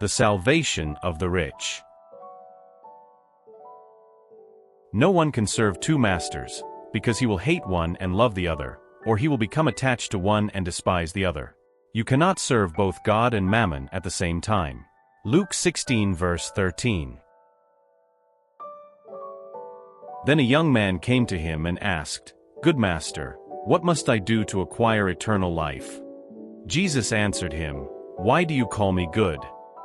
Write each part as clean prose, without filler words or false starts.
The salvation of the rich. No one can serve two masters, because he will hate one and love the other, or he will become attached to one and despise the other. You cannot serve both God and Mammon at the same time. Luke 16 verse 13. Then a young man came to him and asked, "Good master, what must I do to acquire eternal life?" Jesus answered him, "Why do you call me good?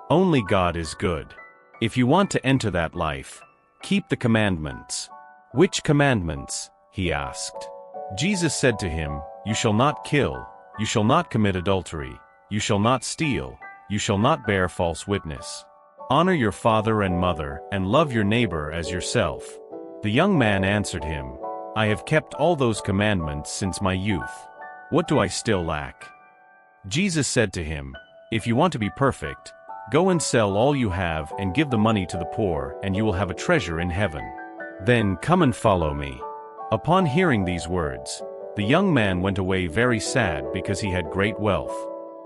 Only God is good. If you want to enter that life, keep the commandments." "Which commandments?" he asked. Jesus said to him, "You shall not kill, you shall not commit adultery, you shall not steal, you shall not bear false witness. Honor your father and mother, and love your neighbor as yourself." The young man answered him, "I have kept all those commandments since my youth. What do I still lack?" Jesus said to him, "If you want to be perfect, go and sell all you have and give the money to the poor, and you will have a treasure in heaven. Then come and follow me." Upon hearing these words, the young man went away very sad because he had great wealth.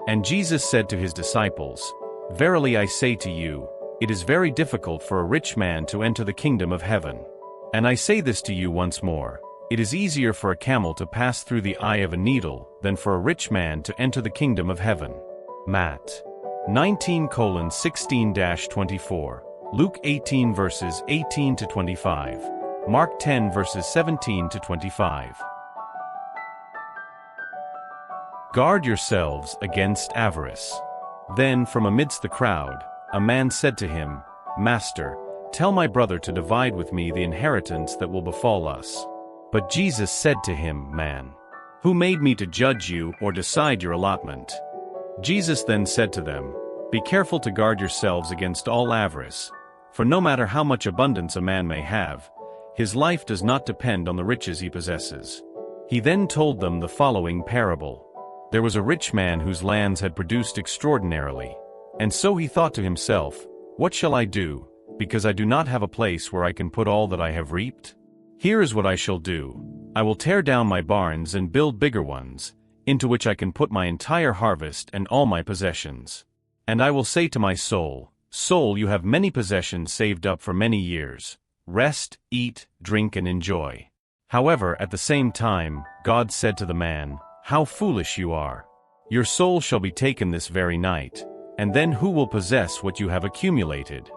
And Jesus said to his disciples, "Verily I say to you, it is very difficult for a rich man to enter the kingdom of heaven. And I say this to you once more, it is easier for a camel to pass through the eye of a needle than for a rich man to enter the kingdom of heaven." Matt 19:16-24, Luke 18 verses 18 to 25, Mark 10 verses 17 to 25. Guard yourselves against avarice. Then from amidst the crowd, a man said to him, "Master, tell my brother to divide with me the inheritance that will befall us." But Jesus said to him, "Man, who made me to judge you or decide your allotment?" Jesus then said to them, "Be careful to guard yourselves against all avarice, for no matter how much abundance a man may have, his life does not depend on the riches he possesses." He then told them the following parable. There was a rich man whose lands had produced extraordinarily, and so he thought to himself, "What shall I do, because I do not have a place where I can put all that I have reaped? Here is what I shall do. I will tear down my barns and build bigger ones, into which I can put my entire harvest and all my possessions. And I will say to my soul, Soul, you have many possessions saved up for many years. Rest, eat, drink and enjoy." However, at the same time, God said to the man, "How foolish you are! Your soul shall be taken this very night, and then who will possess what you have accumulated?"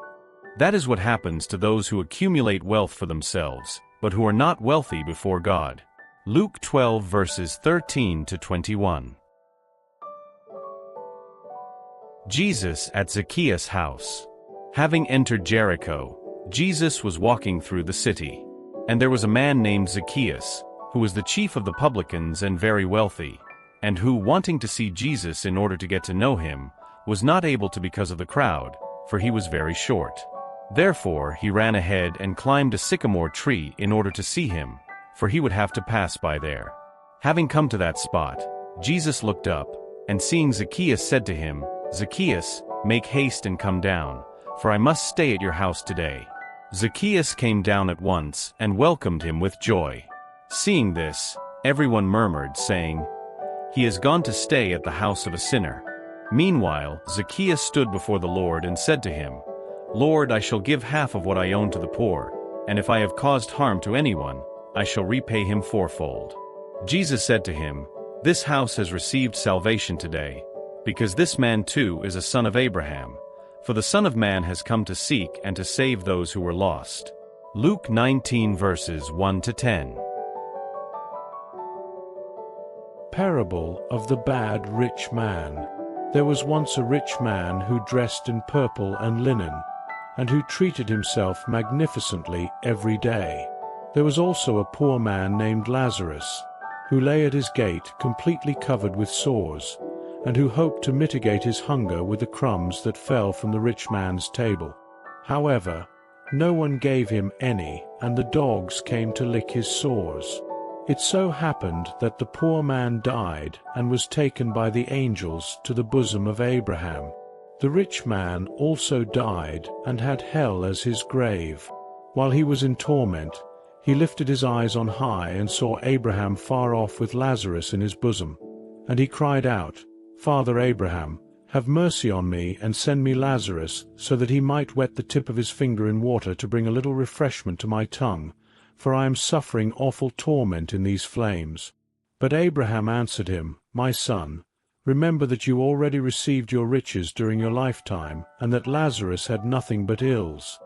That is what happens to those who accumulate wealth for themselves, but who are not wealthy before God. Luke 12 verses 13 to 21. Jesus at Zacchaeus' house. Having entered Jericho, Jesus was walking through the city. And there was a man named Zacchaeus, who was the chief of the publicans and very wealthy, and who, wanting to see Jesus in order to get to know him, was not able to because of the crowd, for he was very short. Therefore he ran ahead and climbed a sycamore tree in order to see him, for he would have to pass by there. Having come to that spot, Jesus looked up, and seeing Zacchaeus said to him, "Zacchaeus, make haste and come down, for I must stay at your house today." Zacchaeus came down at once and welcomed him with joy. Seeing this, everyone murmured, saying, "He has gone to stay at the house of a sinner." Meanwhile, Zacchaeus stood before the Lord and said to him, "Lord, I shall give half of what I own to the poor, and if I have caused harm to anyone, I shall repay him fourfold." Jesus said to him, "This house has received salvation today, because this man too is a son of Abraham, for the Son of Man has come to seek and to save those who were lost." Luke 19 verses 1 to 10. Parable of the Bad Rich Man. There was once a rich man who dressed in purple and linen, and who treated himself magnificently every day. There was also a poor man named Lazarus, who lay at his gate completely covered with sores, and who hoped to mitigate his hunger with the crumbs that fell from the rich man's table. However, no one gave him any, and the dogs came to lick his sores. It so happened that the poor man died and was taken by the angels to the bosom of Abraham. The rich man also died and had hell as his grave. While he was in torment, he lifted his eyes on high and saw Abraham far off with Lazarus in his bosom. And he cried out, "Father Abraham, Have mercy on me and send me Lazarus, so that he might wet the tip of his finger in water to bring a little refreshment to my tongue, for I am suffering awful torment in these flames. But Abraham answered him, My son, remember that you already received your riches during your lifetime, and that Lazarus had nothing but ills.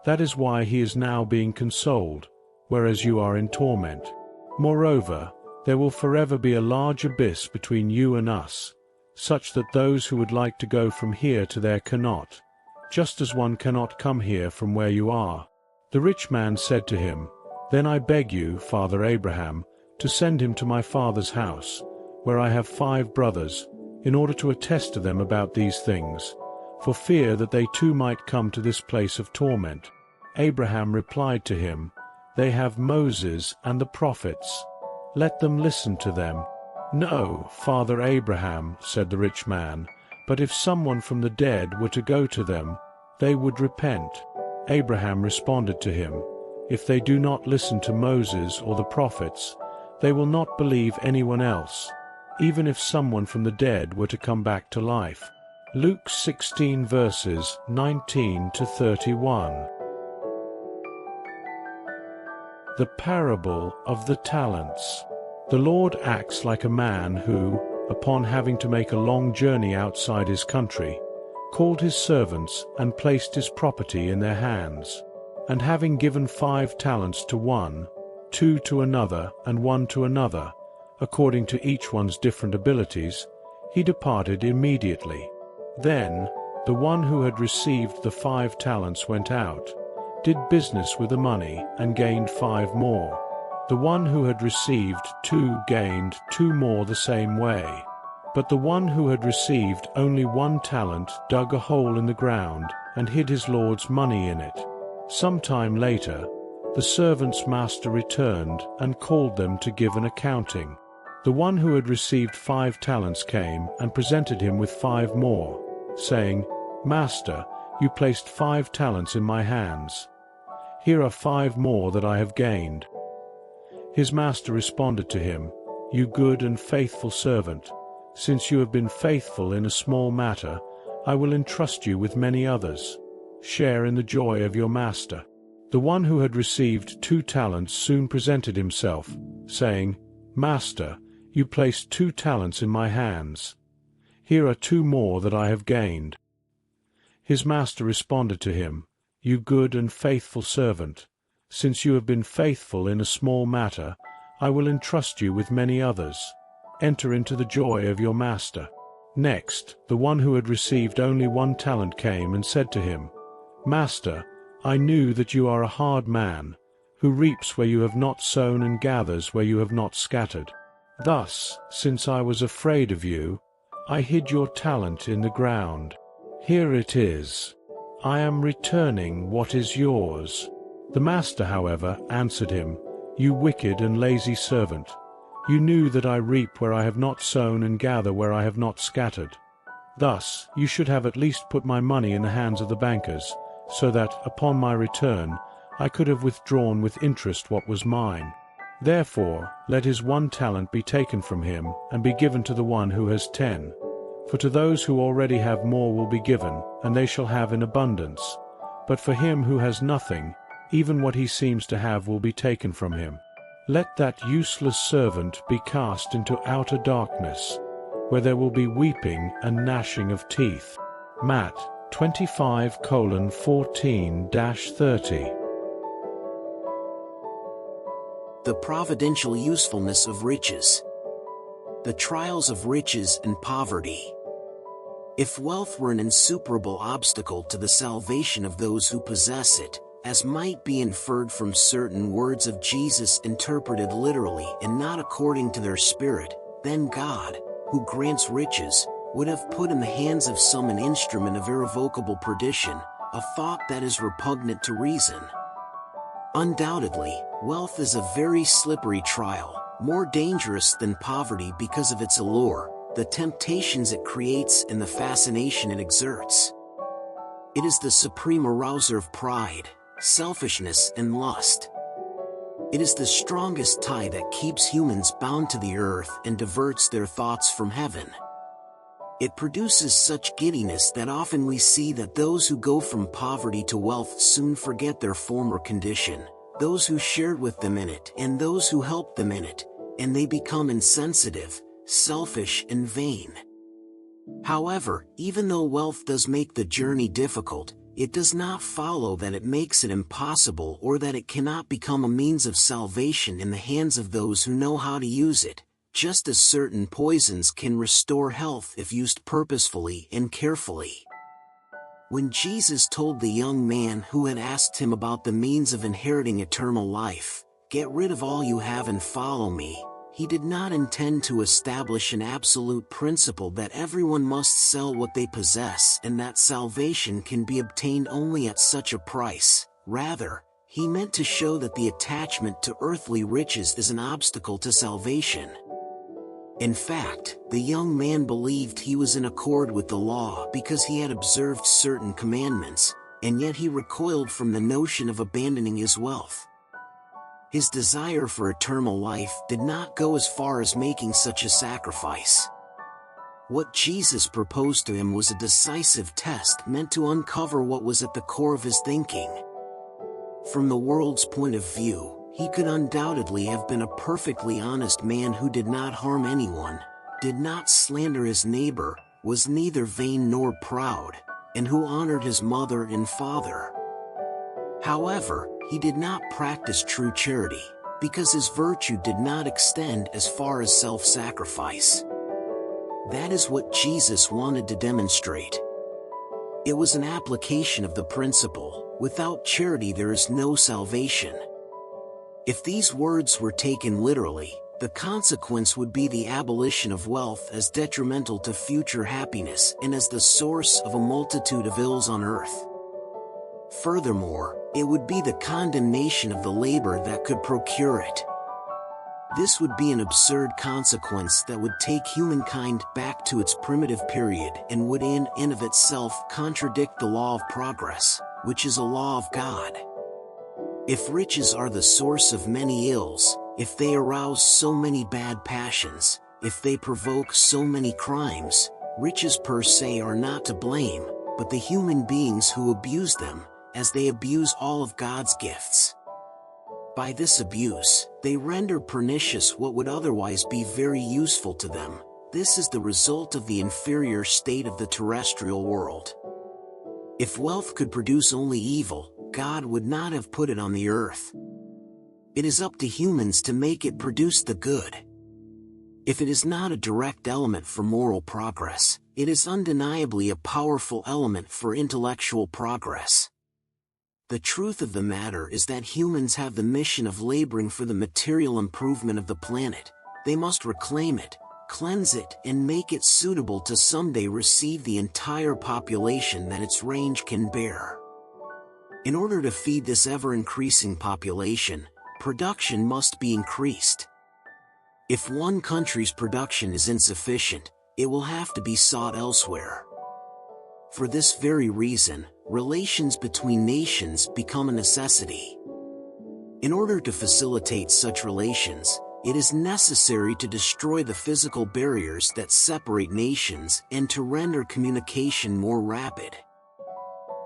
That is why he is now being consoled, whereas you are in torment. Moreover, there will forever be a large abyss between you and us, such that those who would like to go from here to there cannot, just as one cannot come here from where you are. The rich man said to him, Then I beg you, Father Abraham, to send him to my father's house, where I have 5 brothers, in order to attest to them about these things, for fear that they too might come to this place of torment. Abraham replied to him, They have Moses and the prophets. Let them listen to them. No, Father Abraham, said the rich man, but if someone from the dead were to go to them, they would repent. Abraham responded to him, If they do not listen to Moses or the prophets, they will not believe anyone else, even if someone from the dead were to come back to life. Luke 16 verses 19 to 31. The parable of the talents. The Lord acts like a man who, upon having to make a long journey outside his country, called his servants and placed his property in their hands. And having given 5 talents to one, 2 to another, and 1 to another, according to each one's different abilities, he departed immediately. Then the one who had received the 5 talents went out, did business with the money, and gained 5 more. The one who had received 2 gained 2 more the same way. But the one who had received only 1 talent dug a hole in the ground, and hid his lord's money in it. Some time later, the servant's master returned, and called them to give an accounting. The one who had received 5 talents came, and presented him with 5 more, saying, Master, you placed 5 talents in my hands. Here are 5 more that I have gained. His master responded to him, You good and faithful servant, since you have been faithful in a small matter, I will entrust you with many others. Share in the joy of your master. The one who had received 2 talents soon presented himself, saying, Master, you placed 2 talents in my hands. Here are 2 more that I have gained. His master responded to him, You good and faithful servant, since you have been faithful in a small matter, I will entrust you with many others. Enter into the joy of your master. Next, the one who had received only 1 talent came and said to him, Master, I knew that you are a hard man, who reaps where you have not sown and gathers where you have not scattered. Thus, since I was afraid of you, I hid your talent in the ground. Here it is. I am returning what is yours. The master, however, answered him, You wicked and lazy servant, you knew that I reap where I have not sown and gather where I have not scattered. Thus you should have at least put my money in the hands of the bankers, so that, upon my return, I could have withdrawn with interest what was mine. Therefore let his 1 talent be taken from him, and be given to the one who has 10. For to those who already have more will be given, and they shall have in abundance. But for him who has nothing, even what he seems to have will be taken from him. Let that useless servant be cast into outer darkness, where there will be weeping and gnashing of teeth. Matt 25:14-30. The providential usefulness of riches. The trials of riches and poverty. If wealth were an insuperable obstacle to the salvation of those who possess it, as might be inferred from certain words of Jesus interpreted literally and not according to their spirit, then God, who grants riches, would have put in the hands of some an instrument of irrevocable perdition, a thought that is repugnant to reason. Undoubtedly, wealth is a very slippery trial, more dangerous than poverty because of its allure, the temptations it creates and the fascination it exerts. It is the supreme arouser of pride, selfishness and lust. It is the strongest tie that keeps humans bound to the earth and diverts their thoughts from heaven. It produces such giddiness that often we see that those who go from poverty to wealth soon forget their former condition, those who shared with them in it and those who helped them in it, and they become insensitive, selfish and vain. However, even though wealth does make the journey difficult, it does not follow that it makes it impossible or that it cannot become a means of salvation in the hands of those who know how to use it, just as certain poisons can restore health if used purposefully and carefully. When Jesus told the young man who had asked him about the means of inheriting eternal life, "Get rid of all you have and follow me," he did not intend to establish an absolute principle that everyone must sell what they possess and that salvation can be obtained only at such a price. Rather, he meant to show that the attachment to earthly riches is an obstacle to salvation. In fact, the young man believed he was in accord with the law because he had observed certain commandments, and yet he recoiled from the notion of abandoning his wealth. His desire for eternal life did not go as far as making such a sacrifice. What Jesus proposed to him was a decisive test meant to uncover what was at the core of his thinking. From the world's point of view, he could undoubtedly have been a perfectly honest man who did not harm anyone, did not slander his neighbor, was neither vain nor proud, and who honored his mother and father. However, he did not practice true charity, because his virtue did not extend as far as self-sacrifice. That is what Jesus wanted to demonstrate. It was an application of the principle, "Without charity there is no salvation." If these words were taken literally, the consequence would be the abolition of wealth as detrimental to future happiness and as the source of a multitude of ills on earth. Furthermore, it would be the condemnation of the labor that could procure it. This would be an absurd consequence that would take humankind back to its primitive period and would in and of itself contradict the law of progress, which is a law of God. If riches are the source of many ills, if they arouse so many bad passions, if they provoke so many crimes, riches per se are not to blame, but the human beings who abuse them, as they abuse all of God's gifts. By this abuse, they render pernicious what would otherwise be very useful to them. This is the result of the inferior state of the terrestrial world. If wealth could produce only evil, God would not have put it on the earth. It is up to humans to make it produce the good. If it is not a direct element for moral progress, it is undeniably a powerful element for intellectual progress. The truth of the matter is that humans have the mission of laboring for the material improvement of the planet. They must reclaim it, cleanse it, and make it suitable to someday receive the entire population that its range can bear. In order to feed this ever-increasing population, production must be increased. If one country's production is insufficient, it will have to be sought elsewhere. For this very reason, relations between nations become a necessity. In order to facilitate such relations, it is necessary to destroy the physical barriers that separate nations and to render communication more rapid.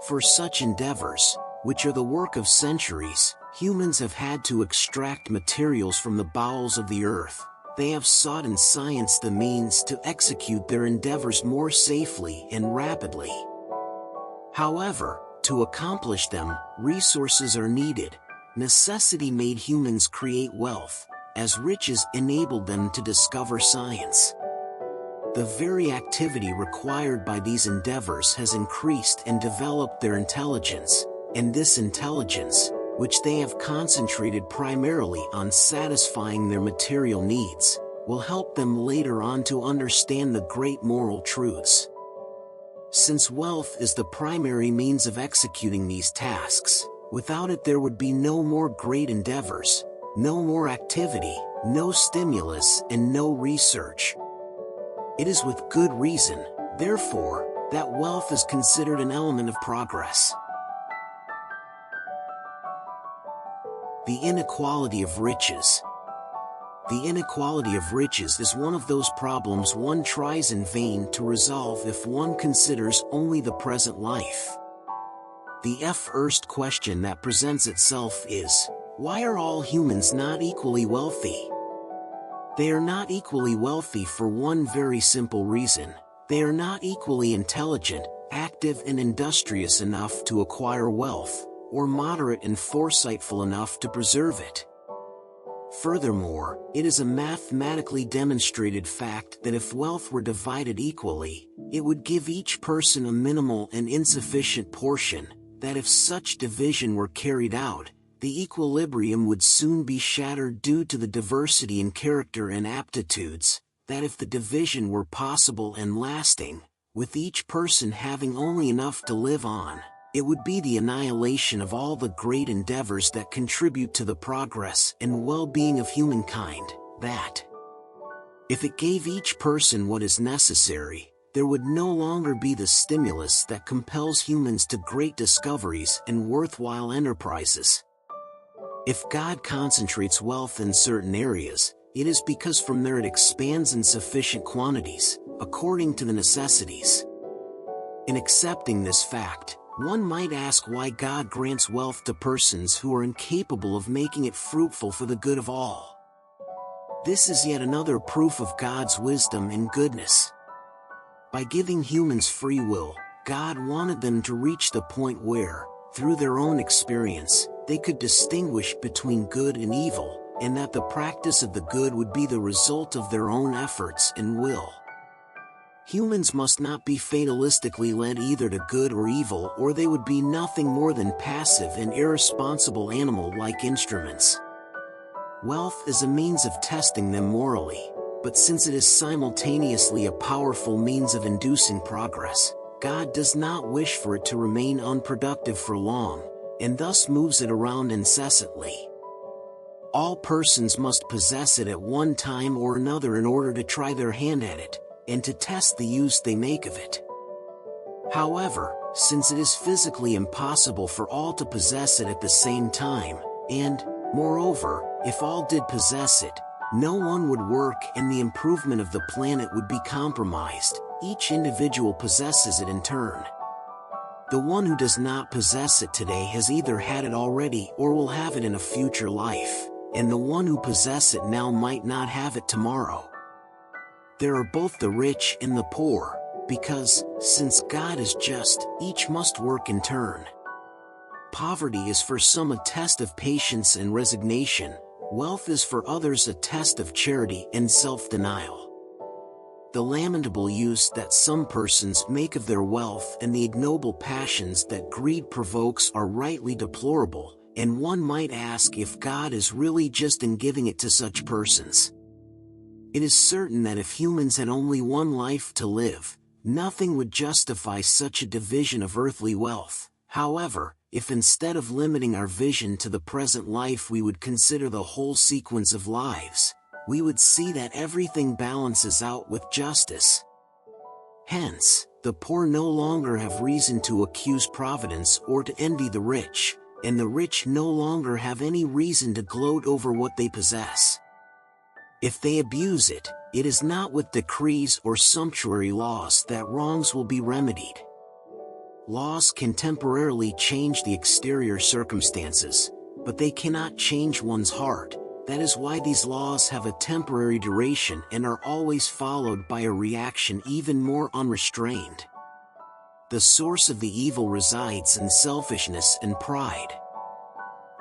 For such endeavors, which are the work of centuries, humans have had to extract materials from the bowels of the earth. They have sought in science the means to execute their endeavors more safely and rapidly. However, to accomplish them, resources are needed. Necessity made humans create wealth, as riches enabled them to discover science. The very activity required by these endeavors has increased and developed their intelligence, and this intelligence, which they have concentrated primarily on satisfying their material needs, will help them later on to understand the great moral truths. Since wealth is the primary means of executing these tasks, without it there would be no more great endeavors, no more activity, no stimulus, and no research. It is with good reason, therefore, that wealth is considered an element of progress. The inequality of riches. The inequality of riches is one of those problems one tries in vain to resolve if one considers only the present life. The first question that presents itself is, why are all humans not equally wealthy? They are not equally wealthy for one very simple reason. They are not equally intelligent, active and industrious enough to acquire wealth, or moderate and foresightful enough to preserve it. Furthermore, it is a mathematically demonstrated fact that if wealth were divided equally, it would give each person a minimal and insufficient portion, that if such division were carried out, the equilibrium would soon be shattered due to the diversity in character and aptitudes, that if the division were possible and lasting, with each person having only enough to live on, it would be the annihilation of all the great endeavors that contribute to the progress and well-being of humankind, that if it gave each person what is necessary, there would no longer be the stimulus that compels humans to great discoveries and worthwhile enterprises. If God concentrates wealth in certain areas, it is because from there it expands in sufficient quantities, according to the necessities. In accepting this fact, one might ask why God grants wealth to persons who are incapable of making it fruitful for the good of all. This is yet another proof of God's wisdom and goodness. By giving humans free will, God wanted them to reach the point where, through their own experience, they could distinguish between good and evil, and that the practice of the good would be the result of their own efforts and will. Humans must not be fatalistically led either to good or evil, or they would be nothing more than passive and irresponsible animal-like instruments. Wealth is a means of testing them morally, but since it is simultaneously a powerful means of inducing progress, God does not wish for it to remain unproductive for long, and thus moves it around incessantly. All persons must possess it at one time or another in order to try their hand at it, and to test the use they make of it. However, since it is physically impossible for all to possess it at the same time, and, moreover, if all did possess it, no one would work and the improvement of the planet would be compromised, each individual possesses it in turn. The one who does not possess it today has either had it already or will have it in a future life, and the one who possesses it now might not have it tomorrow. There are both the rich and the poor, because, since God is just, each must work in turn. Poverty is for some a test of patience and resignation, wealth is for others a test of charity and self-denial. The lamentable use that some persons make of their wealth and the ignoble passions that greed provokes are rightly deplorable, and one might ask if God is really just in giving it to such persons. It is certain that if humans had only one life to live, nothing would justify such a division of earthly wealth. However, if instead of limiting our vision to the present life we would consider the whole sequence of lives, we would see that everything balances out with justice. Hence, the poor no longer have reason to accuse Providence or to envy the rich, and the rich no longer have any reason to gloat over what they possess. If they abuse it, it is not with decrees or sumptuary laws that wrongs will be remedied. Laws can temporarily change the exterior circumstances, but they cannot change one's heart. That is why these laws have a temporary duration and are always followed by a reaction even more unrestrained. The source of the evil resides in selfishness and pride.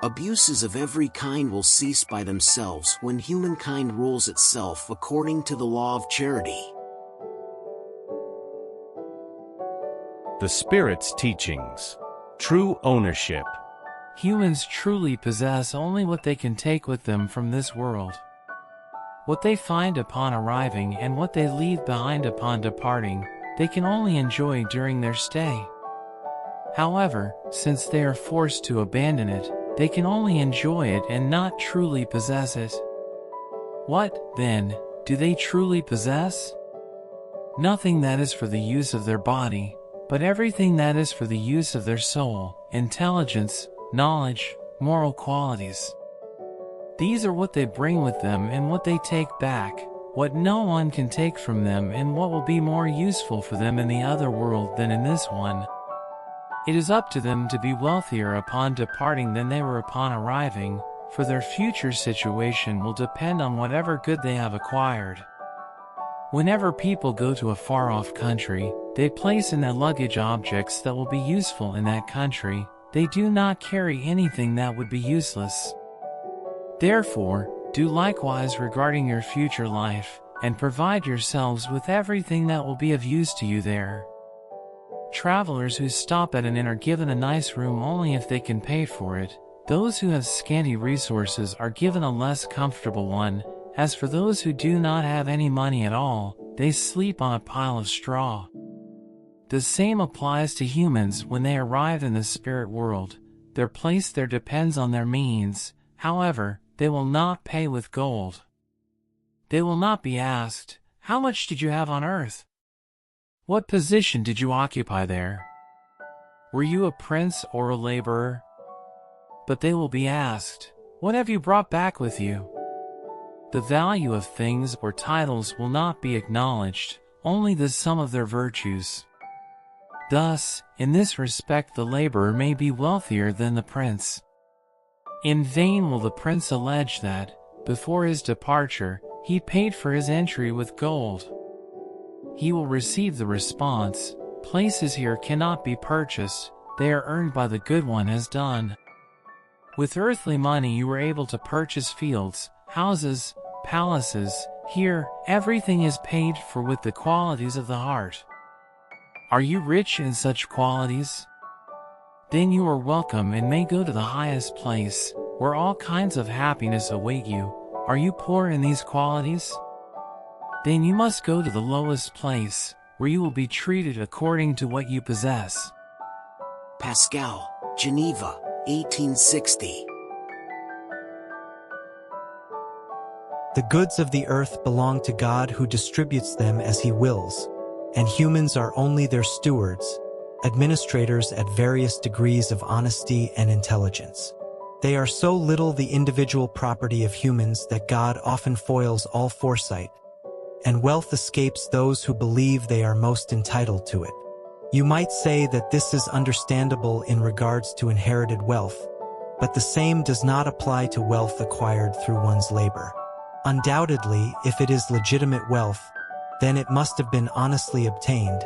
Abuses of every kind will cease by themselves when humankind rules itself according to the law of charity. The Spirit's teachings. True ownership. Humans truly possess only what they can take with them from this world. What they find upon arriving and what they leave behind upon departing, they can only enjoy during their stay. However, since they are forced to abandon it, they can only enjoy it and not truly possess it. What, then, do they truly possess? Nothing that is for the use of their body, but everything that is for the use of their soul, intelligence, knowledge, moral qualities. These are what they bring with them and what they take back, what no one can take from them and what will be more useful for them in the other world than in this one. It is up to them to be wealthier upon departing than they were upon arriving, for their future situation will depend on whatever good they have acquired. Whenever people go to a far-off country, they place in their luggage objects that will be useful in that country. They do not carry anything that would be useless. Therefore, do likewise regarding your future life, and provide yourselves with everything that will be of use to you there. Travelers who stop at an inn are given a nice room only if they can pay for it. Those who have scanty resources are given a less comfortable one. As for those who do not have any money at all, they sleep on a pile of straw. The same applies to humans when they arrive in the spirit world. Their place there depends on their means. However, they will not pay with gold. They will not be asked, "How much did you have on earth? What position did you occupy there? Were you a prince or a laborer?" But they will be asked, "What have you brought back with you?" The value of things or titles will not be acknowledged, only the sum of their virtues. Thus, in this respect the laborer may be wealthier than the prince. In vain will the prince allege that, before his departure, he paid for his entry with gold. He will receive the response, "Places here cannot be purchased, they are earned by the good one has done." With earthly money you were able to purchase fields, houses, palaces. Here, everything is paid for with the qualities of the heart. Are you rich in such qualities? Then you are welcome and may go to the highest place, where all kinds of happiness await you. Are you poor in these qualities? Then you must go to the lowest place, where you will be treated according to what you possess. Pascal, Geneva, 1860. The goods of the earth belong to God who distributes them as he wills, and humans are only their stewards, administrators at various degrees of honesty and intelligence. They are so little the individual property of humans that God often foils all foresight, and wealth escapes those who believe they are most entitled to it. You might say that this is understandable in regards to inherited wealth, but the same does not apply to wealth acquired through one's labor. Undoubtedly, if it is legitimate wealth, then it must have been honestly obtained,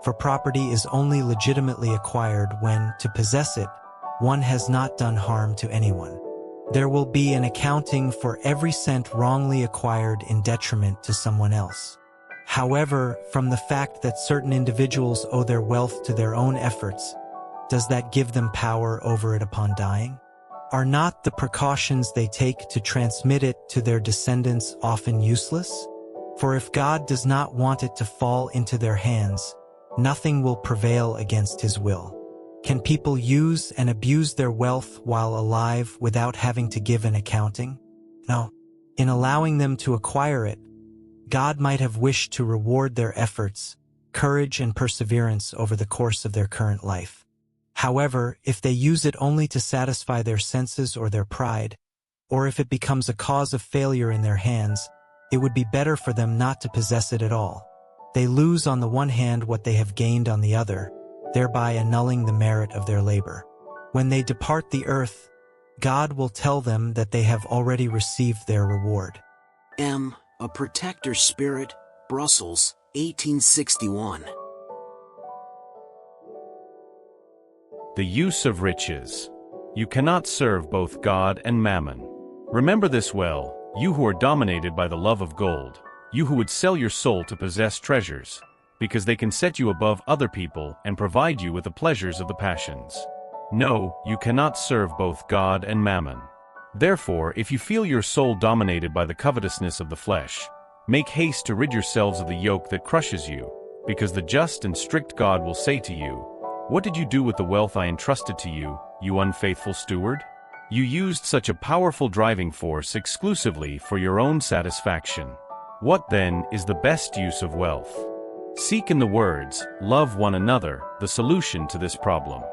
for property is only legitimately acquired when, to possess it, one has not done harm to anyone. There will be an accounting for every cent wrongly acquired in detriment to someone else. However, from the fact that certain individuals owe their wealth to their own efforts, does that give them power over it upon dying? Are not the precautions they take to transmit it to their descendants often useless? For if God does not want it to fall into their hands, nothing will prevail against his will. Can people use and abuse their wealth while alive without having to give an accounting? No. In allowing them to acquire it, God might have wished to reward their efforts, courage and perseverance over the course of their current life. However, if they use it only to satisfy their senses or their pride, or if it becomes a cause of failure in their hands, it would be better for them not to possess it at all. They lose on the one hand what they have gained on the other, thereby annulling the merit of their labor. When they depart the earth, God will tell them that they have already received their reward. M. A Protector Spirit, Brussels, 1861. The use of riches. You cannot serve both God and Mammon. Remember this well, you who are dominated by the love of gold, you who would sell your soul to possess treasures, because they can set you above other people and provide you with the pleasures of the passions. No, you cannot serve both God and Mammon. Therefore, if you feel your soul dominated by the covetousness of the flesh, make haste to rid yourselves of the yoke that crushes you, because the just and strict God will say to you, "What did you do with the wealth I entrusted to you, you unfaithful steward? You used such a powerful driving force exclusively for your own satisfaction. What then is the best use of wealth? Seek in the words, 'Love one another,' the solution to this problem.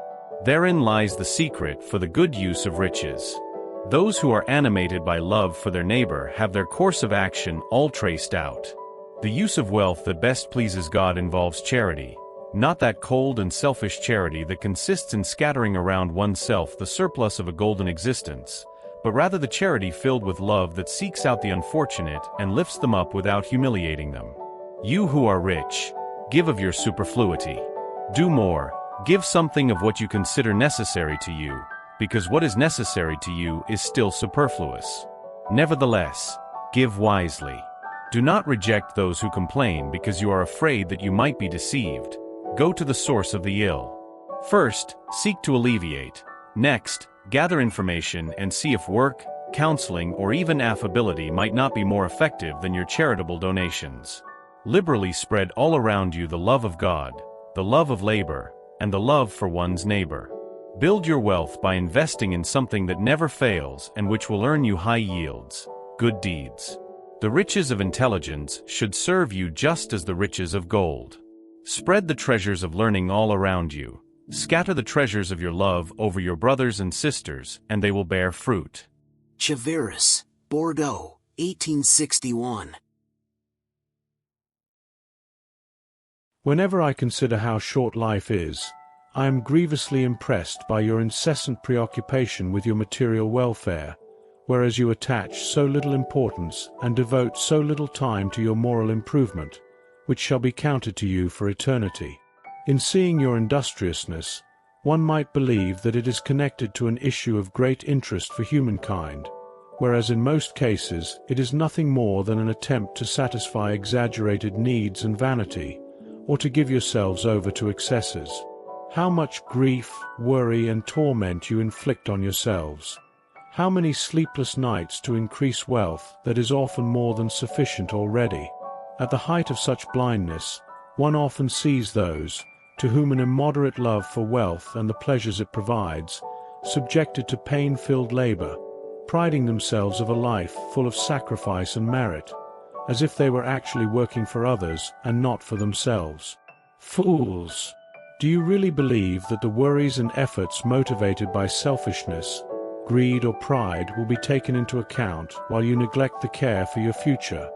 Therein lies the secret for the good use of riches. Those who are animated by love for their neighbor have their course of action all traced out. The use of wealth that best pleases God involves charity, not that cold and selfish charity that consists in scattering around oneself the surplus of a golden existence, but rather the charity filled with love that seeks out the unfortunate and lifts them up without humiliating them. You who are rich, give of your superfluity. Do more, give something of what you consider necessary to you, because what is necessary to you is still superfluous. Nevertheless, give wisely. Do not reject those who complain because you are afraid that you might be deceived. Go to the source of the ill. First, seek to alleviate. Next, gather information and see if work, counseling, or even affability might not be more effective than your charitable donations. Liberally spread all around you the love of God, the love of labor, and the love for one's neighbor. Build your wealth by investing in something that never fails and which will earn you high yields, good deeds. The riches of intelligence should serve you just as the riches of gold. Spread the treasures of learning all around you. Scatter the treasures of your love over your brothers and sisters, and they will bear fruit. Chiveris, Bordeaux, 1861. Whenever I consider how short life is, I am grievously impressed by your incessant preoccupation with your material welfare, whereas you attach so little importance and devote so little time to your moral improvement, which shall be counted to you for eternity. In seeing your industriousness, one might believe that it is connected to an issue of great interest for humankind, whereas in most cases it is nothing more than an attempt to satisfy exaggerated needs and vanity, or to give yourselves over to excesses. How much grief, worry, and torment you inflict on yourselves! How many sleepless nights to increase wealth that is often more than sufficient already! At the height of such blindness, one often sees those, to whom an immoderate love for wealth and the pleasures it provides, subjected to pain-filled labor, priding themselves of a life full of sacrifice and merit, as if they were actually working for others and not for themselves. Fools! Do you really believe that the worries and efforts motivated by selfishness, greed, or pride will be taken into account while you neglect the care for your future,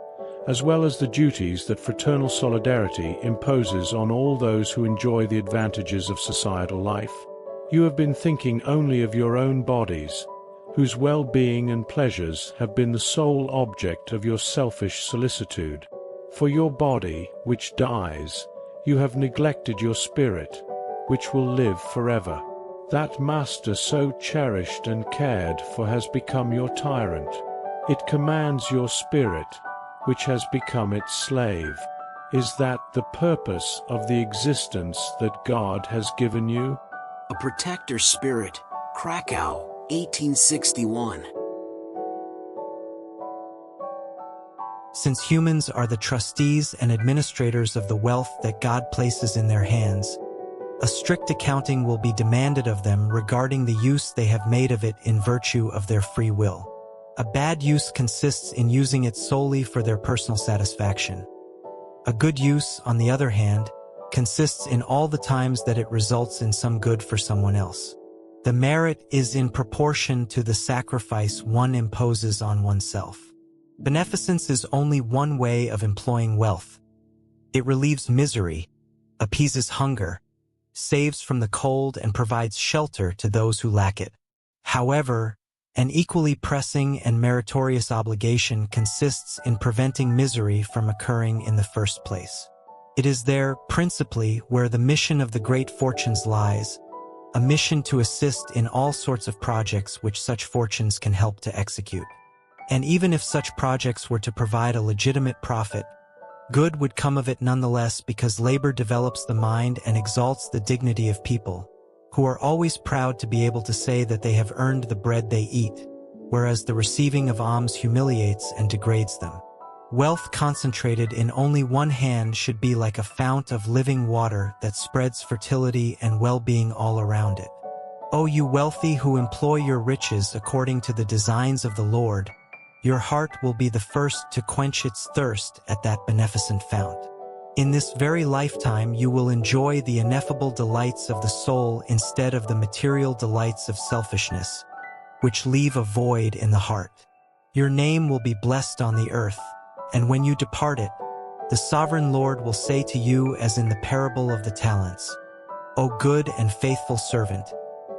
as well as the duties that fraternal solidarity imposes on all those who enjoy the advantages of societal life? You have been thinking only of your own bodies, whose well-being and pleasures have been the sole object of your selfish solicitude. For your body, which dies, you have neglected your spirit, which will live forever. That master so cherished and cared for has become your tyrant. It commands your spirit, which has become its slave. Is that the purpose of the existence that God has given you? A Protector Spirit, Krakow, 1861. Since humans are the trustees and administrators of the wealth that God places in their hands, a strict accounting will be demanded of them regarding the use they have made of it in virtue of their free will. A bad use consists in using it solely for their personal satisfaction. A good use, on the other hand, consists in all the times that it results in some good for someone else. The merit is in proportion to the sacrifice one imposes on oneself. Beneficence is only one way of employing wealth. It relieves misery, appeases hunger, saves from the cold, and provides shelter to those who lack it. However, an equally pressing and meritorious obligation consists in preventing misery from occurring in the first place. It is there, principally, where the mission of the great fortunes lies, a mission to assist in all sorts of projects which such fortunes can help to execute. And even if such projects were to provide a legitimate profit, good would come of it nonetheless, because labor develops the mind and exalts the dignity of people, who are always proud to be able to say that they have earned the bread they eat, whereas the receiving of alms humiliates and degrades them. Wealth concentrated in only one hand should be like a fount of living water that spreads fertility and well-being all around it. O you wealthy who employ your riches according to the designs of the Lord, your heart will be the first to quench its thirst at that beneficent fount. In this very lifetime you will enjoy the ineffable delights of the soul instead of the material delights of selfishness. which leave a void in the heart. Your name will be blessed on the earth, and when you depart it, the sovereign Lord will say to you as in the parable of the talents, O good and faithful servant,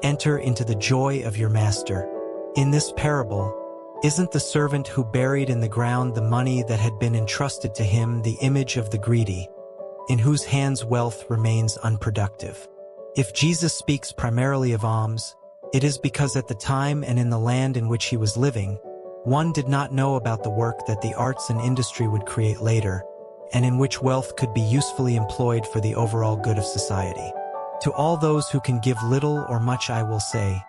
enter into the joy of your master. In this parable, isn't the servant who buried in the ground the money that had been entrusted to him the image of the greedy, in whose hands wealth remains unproductive? If Jesus speaks primarily of alms, it is because at the time and in the land in which he was living, one did not know about the work that the arts and industry would create later, and in which wealth could be usefully employed for the overall good of society. To all those who can give little or much I will say,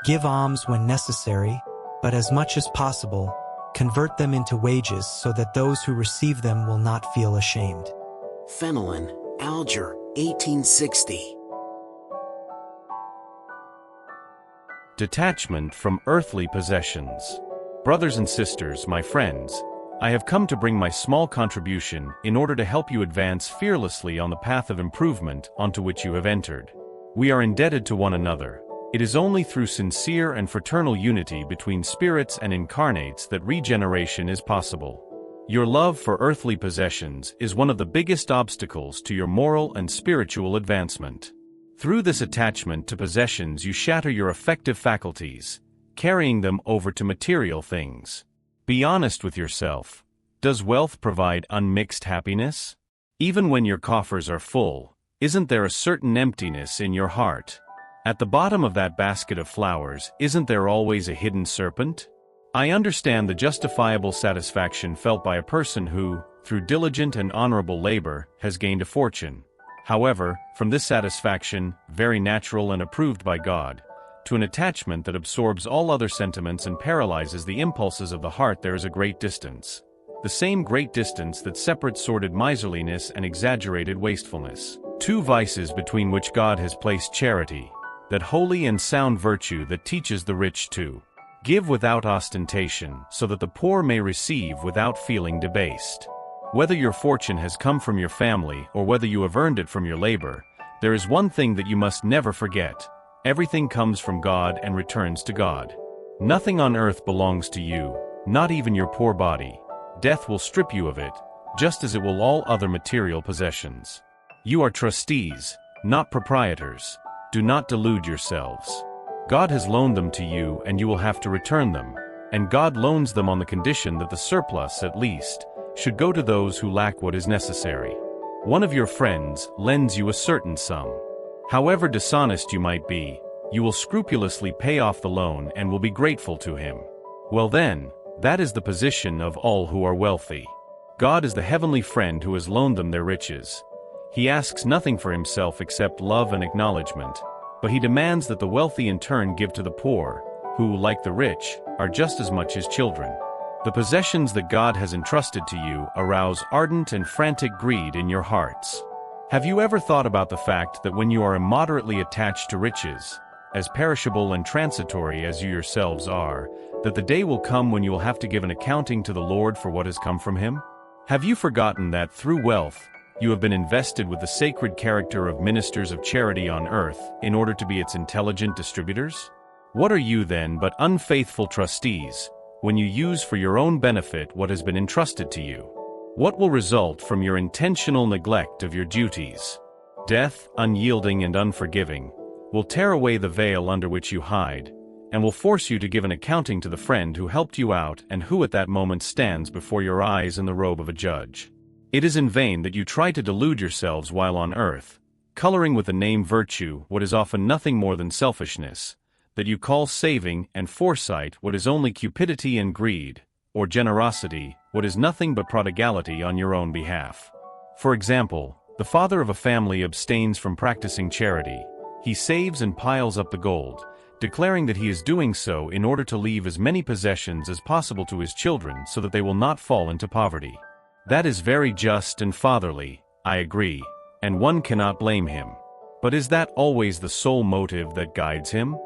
give alms when necessary, but as much as possible, convert them into wages so that those who receive them will not feel ashamed. Fenelon, Alger, 1860. Detachment from earthly possessions. Brothers and sisters, my friends, I have come to bring my small contribution in order to help you advance fearlessly on the path of improvement onto which you have entered. We are indebted to one another. It is only through sincere and fraternal unity between spirits and incarnates that regeneration is possible. Your love for earthly possessions is one of the biggest obstacles to your moral and spiritual advancement. Through this attachment to possessions you shatter your affective faculties, carrying them over to material things. Be honest with yourself. Does wealth provide unmixed happiness? Even when your coffers are full, isn't there a certain emptiness in your heart? At the bottom of that basket of flowers, isn't there always a hidden serpent? I understand the justifiable satisfaction felt by a person who, through diligent and honorable labor, has gained a fortune. However, from this satisfaction, very natural and approved by God, to an attachment that absorbs all other sentiments and paralyzes the impulses of the heart, there is a great distance. The same great distance that separates sordid miserliness and exaggerated wastefulness. Two vices between which God has placed charity, that holy and sound virtue that teaches the rich to give without ostentation, so that the poor may receive without feeling debased. Whether your fortune has come from your family or whether you have earned it from your labor, there is one thing that you must never forget. Everything comes from God and returns to God. Nothing on earth belongs to you, not even your poor body. Death will strip you of it, just as it will all other material possessions. You are trustees, not proprietors. Do not delude yourselves. God has loaned them to you and you will have to return them, and God loans them on the condition that the surplus, at least, should go to those who lack what is necessary. One of your friends lends you a certain sum. However dishonest you might be, you will scrupulously pay off the loan and will be grateful to him. Well then, that is the position of all who are wealthy. God is the heavenly friend who has loaned them their riches. He asks nothing for himself except love and acknowledgement, but he demands that the wealthy in turn give to the poor, who, like the rich, are just as much his children. The possessions that God has entrusted to you arouse ardent and frantic greed in your hearts. Have you ever thought about the fact that when you are immoderately attached to riches, as perishable and transitory as you yourselves are, that the day will come when you will have to give an accounting to the Lord for what has come from him? Have you forgotten that through wealth, you have been invested with the sacred character of ministers of charity on earth in order to be its intelligent distributors? What are you then but unfaithful trustees, when you use for your own benefit what has been entrusted to you? What will result from your intentional neglect of your duties? Death, unyielding and unforgiving, will tear away the veil under which you hide, and will force you to give an accounting to the friend who helped you out and who at that moment stands before your eyes in the robe of a judge. It is in vain that you try to delude yourselves while on earth, coloring with the name virtue what is often nothing more than selfishness, that you call saving and foresight what is only cupidity and greed, or generosity what is nothing but prodigality on your own behalf. For example, the father of a family abstains from practicing charity. He saves and piles up the gold, declaring that he is doing so in order to leave as many possessions as possible to his children so that they will not fall into poverty. That is very just and fatherly, I agree, and one cannot blame him. But is that always the sole motive that guides him?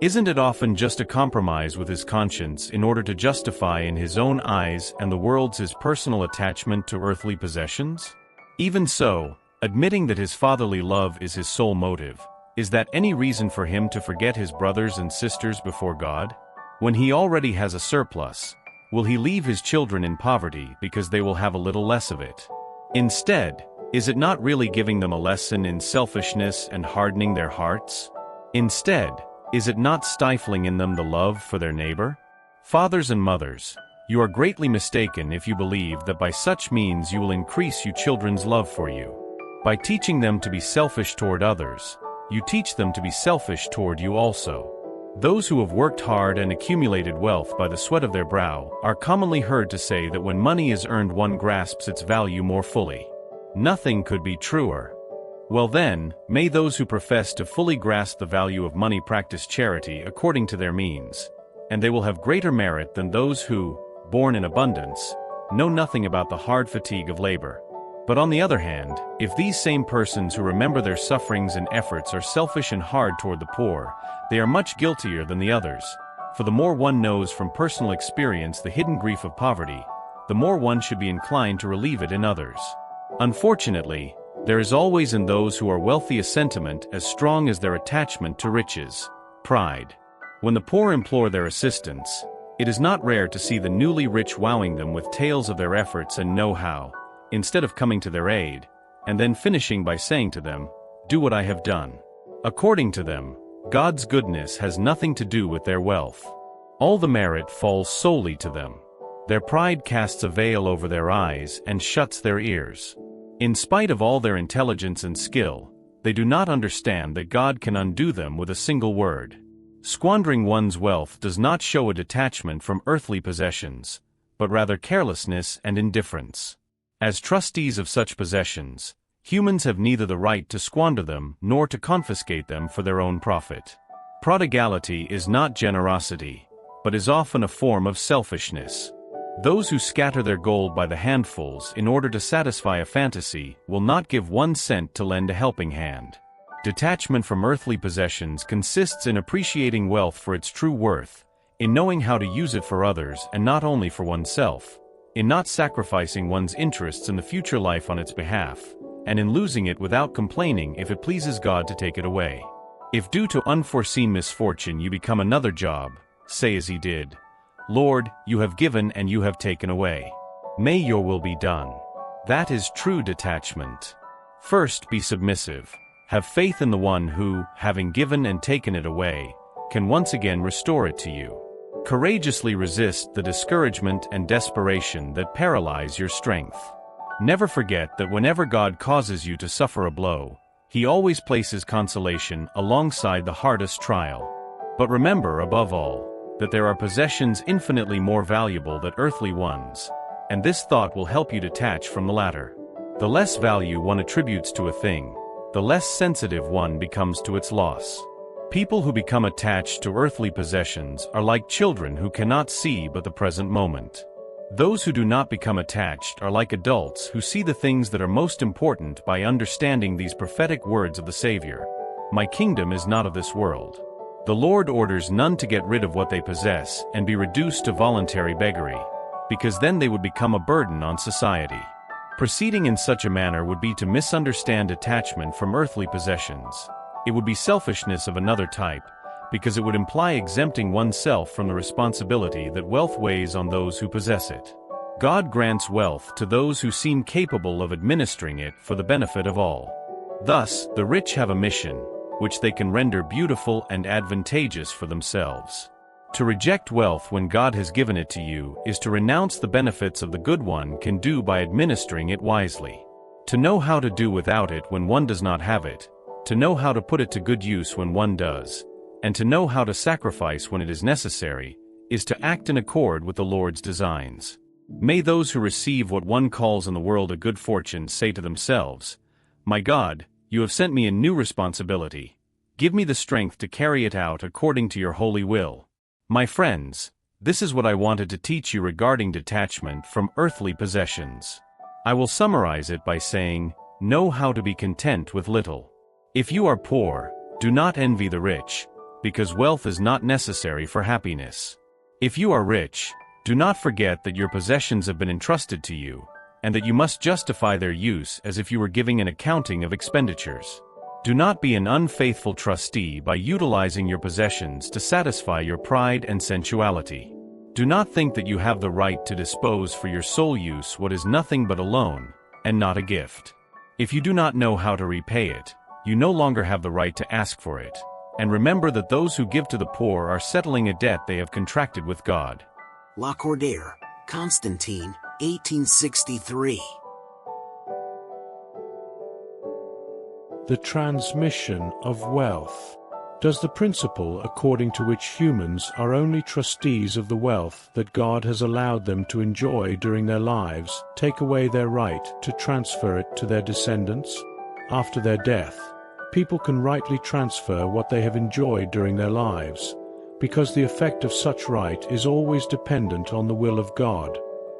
Isn't it often just a compromise with his conscience in order to justify in his own eyes and the world's his personal attachment to earthly possessions? Even so, admitting that his fatherly love is his sole motive, is that any reason for him to forget his brothers and sisters before God? When he already has a surplus, will he leave his children in poverty because they will have a little less of it? Instead, is it not really giving them a lesson in selfishness and hardening their hearts? Instead, is it not stifling in them the love for their neighbor? Fathers and mothers, you are greatly mistaken if you believe that by such means you will increase your children's love for you. By teaching them to be selfish toward others, you teach them to be selfish toward you also. Those who have worked hard and accumulated wealth by the sweat of their brow are commonly heard to say that when money is earned one grasps its value more fully. Nothing could be truer. Well then, may those who profess to fully grasp the value of money practice charity according to their means, and they will have greater merit than those who, born in abundance, know nothing about the hard fatigue of labor. But on the other hand, if these same persons who remember their sufferings and efforts are selfish and hard toward the poor, they are much guiltier than the others, for the more one knows from personal experience the hidden grief of poverty, the more one should be inclined to relieve it in others. Unfortunately, there is always in those who are wealthy a sentiment as strong as their attachment to riches, pride. When the poor implore their assistance, it is not rare to see the newly rich wowing them with tales of their efforts and know-how, instead of coming to their aid, and then finishing by saying to them, "Do what I have done." According to them, God's goodness has nothing to do with their wealth. All the merit falls solely to them. Their pride casts a veil over their eyes and shuts their ears. In spite of all their intelligence and skill, they do not understand that God can undo them with a single word. Squandering one's wealth does not show a detachment from earthly possessions, but rather carelessness and indifference. As trustees of such possessions, humans have neither the right to squander them nor to confiscate them for their own profit. Prodigality is not generosity, but is often a form of selfishness. Those who scatter their gold by the handfuls in order to satisfy a fantasy will not give 1 cent to lend a helping hand. Detachment from earthly possessions consists in appreciating wealth for its true worth, in knowing how to use it for others and not only for oneself, in not sacrificing one's interests in the future life on its behalf, and in losing it without complaining if it pleases God to take it away. If due to unforeseen misfortune you become another job, say as he did, "Lord, you have given and you have taken away. May your will be done." That is true detachment. First, be submissive. Have faith in the one who, having given and taken it away, can once again restore it to you. Courageously resist the discouragement and desperation that paralyze your strength. Never forget that whenever God causes you to suffer a blow, he always places consolation alongside the hardest trial. But remember, above all, that there are possessions infinitely more valuable than earthly ones, and this thought will help you detach from the latter. The less value one attributes to a thing, the less sensitive one becomes to its loss. People who become attached to earthly possessions are like children who cannot see but the present moment. Those who do not become attached are like adults who see the things that are most important by understanding these prophetic words of the Savior. "My kingdom is not of this world." The Lord orders none to get rid of what they possess and be reduced to voluntary beggary, because then they would become a burden on society. Proceeding in such a manner would be to misunderstand attachment from earthly possessions. It would be selfishness of another type, because it would imply exempting oneself from the responsibility that wealth weighs on those who possess it. God grants wealth to those who seem capable of administering it for the benefit of all. Thus, the rich have a mission, which they can render beautiful and advantageous for themselves. To reject wealth when God has given it to you is to renounce the benefits of the good one can do by administering it wisely. To know how to do without it when one does not have it, to know how to put it to good use when one does, and to know how to sacrifice when it is necessary, is to act in accord with the Lord's designs. May those who receive what one calls in the world a good fortune say to themselves, "My God, you have sent me a new responsibility. Give me the strength to carry it out according to your holy will." My friends, this is what I wanted to teach you regarding detachment from earthly possessions. I will summarize it by saying, know how to be content with little. If you are poor, do not envy the rich, because wealth is not necessary for happiness. If you are rich, do not forget that your possessions have been entrusted to you, and that you must justify their use as if you were giving an accounting of expenditures. Do not be an unfaithful trustee by utilizing your possessions to satisfy your pride and sensuality. Do not think that you have the right to dispose for your sole use what is nothing but a loan, and not a gift. If you do not know how to repay it, you no longer have the right to ask for it. And remember that those who give to the poor are settling a debt they have contracted with God. Lacordaire, Constantine, 1863. The transmission of wealth. Does the principle according to which humans are only trustees of the wealth that God has allowed them to enjoy during their lives take away their right to transfer it to their descendants? After their death, people can rightly transfer what they have enjoyed during their lives, because the effect of such right is always dependent on the will of God,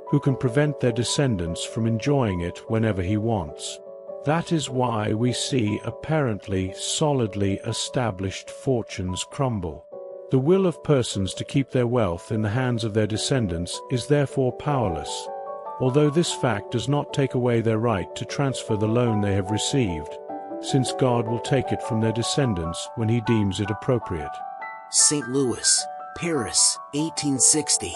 who can prevent their descendants from enjoying it whenever he wants. That is why we see apparently solidly established fortunes crumble. The will of persons to keep their wealth in the hands of their descendants is therefore powerless, although this fact does not take away their right to transfer the loan they have received, since God will take it from their descendants when he deems it appropriate. St. Louis, Paris, 1860.